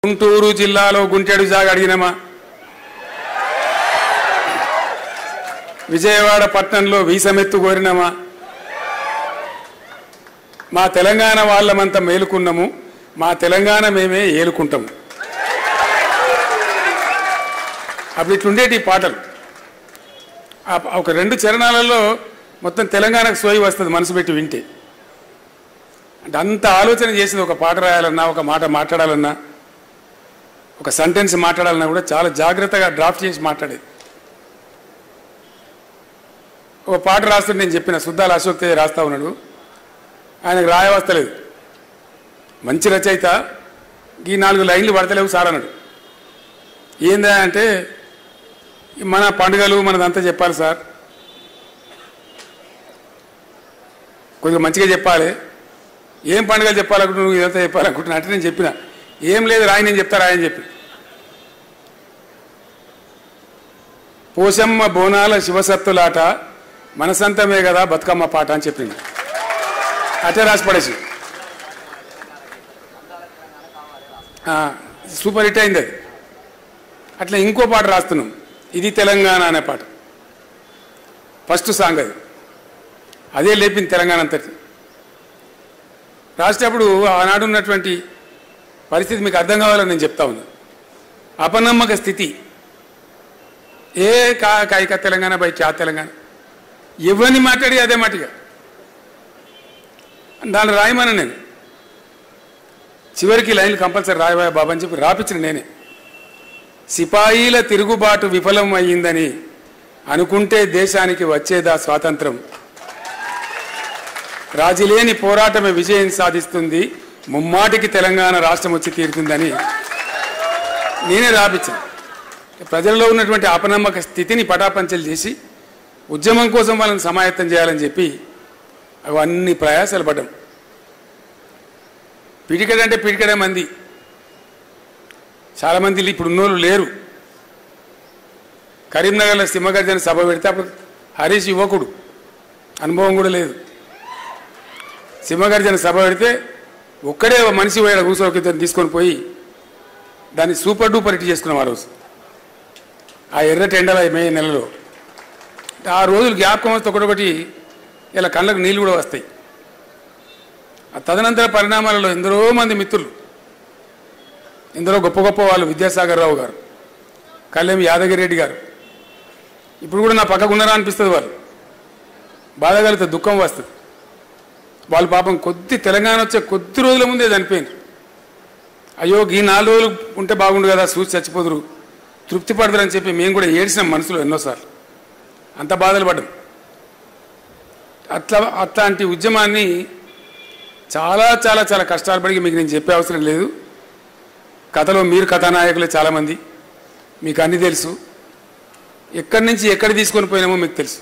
గుంటూరు జిల్లాలో గుంటెడు జాగ అడిగినమా, విజయవాడ పట్టణంలో వీసమెత్తు కోరినమా, మా తెలంగాణ వాళ్ళమంతా మేలుకున్నాము, మా తెలంగాణ మేమే ఏలుకుంటాము. అప్పుడు ఇట్లుండేటి పాటలు. ఒక రెండు చరణాలలో మొత్తం తెలంగాణకు సోయి వస్తుంది మనసు పెట్టి వింటే. అంటే అంత ఆలోచన చేసింది. ఒక పాట రాయాలన్నా, ఒక మాట మాట్లాడాలన్నా, ఒక సెంటెన్స్ మాట్లాడాలన్నా కూడా చాలా జాగ్రత్తగా డ్రాఫ్ట్ చేసి మాట్లాడేది. ఒక పాట రాస్తుంటే నేను చెప్పిన సుద్దాల అశోక్ తేజ రాస్తా ఉన్నాడు, ఆయనకు రాయవస్తలేదు, మంచి రచయిత, ఈ 4 లైన్లు పడతలేవు సార్ అన్నాడు. ఏందా అంటే మన పండుగలు మనదంతా చెప్పాలి సార్, కొద్దిగా మంచిగా చెప్పాలి, ఏం పండుగలు చెప్పాలనుకుంటున్నా, నువ్వు ఇదంతా చెప్పాలనుకుంటున్నా అంటే నేను చెప్పిన, ఏం లేదు రాయి, నేను చెప్తా రాయని చెప్పి. పోషమ్మ బోనాల శివసత్తులాట మనసంతమే కదా బతుకమ్మ పాట అని చెప్పింది. అటే రాసి పడేసి సూపర్ హిట్ అయింది అది. అట్లా ఇంకో పాట రాస్తున్నాం, ఇది తెలంగాణ అనే పాట, ఫస్ట్ సాంగ్ అది. అదే లేపింది తెలంగాణ అంతటి. రాసేటప్పుడు ఆనాడు ఉన్నటువంటి పరిస్థితి మీకు అర్థం కావాలని నేను చెప్తా ఉన్నా. అపనమ్మక స్థితి, ఏ కాయిక తెలంగాణ బయట ఆ తెలంగాణ, ఎవరిని మాట్లాడి అదే మాటిగా దాన్ని రాయమని నేను చివరికి లైన్లు కంపల్సరీ రాయబాయ బాబా అని చెప్పి రాపించిన నేనే. సిపాయిల తిరుగుబాటు విఫలం అయ్యిందని అనుకుంటే దేశానికి వచ్చేదా స్వాతంత్రం, రాజీలేని పోరాటమే విజయం సాధిస్తుంది, ముమ్మాటికి తెలంగాణ రాష్ట్రం వచ్చి తీరుతుందని నేనే రాపించాను. ప్రజల్లో ఉన్నటువంటి అపనమ్మక స్థితిని పటాపంచలు చేసి ఉద్యమం కోసం వాళ్ళని సమాయత్తం చేయాలని చెప్పి అవన్నీ ప్రయాసాలు పడ్డాం. పిడికడంటే పిడికడే మంది, చాలామంది ఇప్పుడు ఉన్నోళ్ళు లేరు. కరీంనగర్లో సింహగర్జన సభ పెడితే అప్పుడు హరీష్ యువకుడు, అనుభవం కూడా లేదు. సింహగర్జన సభ పెడితే ఒక్కడే మనిషి పోయాడు, కూర్చోకిద్దరు తీసుకొని పోయి దాన్ని సూపర్ డూపర్ హిట్ చేసుకున్నాం ఆ రోజు, ఆ ఎర్రటి ఎండల మే నెలలో. ఆ రోజులు జ్ఞాపకం వస్తే ఒకటొకటి ఇలా కళ్ళకు నీళ్ళు కూడా వస్తాయి. ఆ తదనంతర పరిణామాలలో ఎందరో మంది మిత్రులు, ఎందరో గొప్ప గొప్ప వాళ్ళు, విద్యాసాగర్ రావు గారు, కళ్యాణ్ యాదగిరి రెడ్డి గారు, ఇప్పుడు కూడా నా పక్కకు ఉన్నారా అనిపిస్తుంది. వాళ్ళు బాధ కలిగితే దుఃఖం వస్తుంది. వాళ్ళు పాపం తెలంగాణ వచ్చే కొద్ది రోజుల ముందే చనిపోయింది. అయ్యో ఈ 4 రోజులు ఉంటే బాగుండు కదా, చూసి చచ్చిపోదురు, తృప్తి పడదురు అని చెప్పి మేము కూడా ఏడ్చినాం మనసులో ఎన్నోసార్లు, అంత బాధలు పడ్డాం. అట్లాంటి ఉద్యమాన్ని చాలా చాలా చాలా కష్టాలు పడి, మీకు నేను చెప్పే అవసరం లేదు. కథలో మీరు కథానాయకులే చాలామంది, మీకు అన్నీ తెలుసు. ఎక్కడి నుంచి ఎక్కడ తీసుకొని పోయినామో మీకు తెలుసు.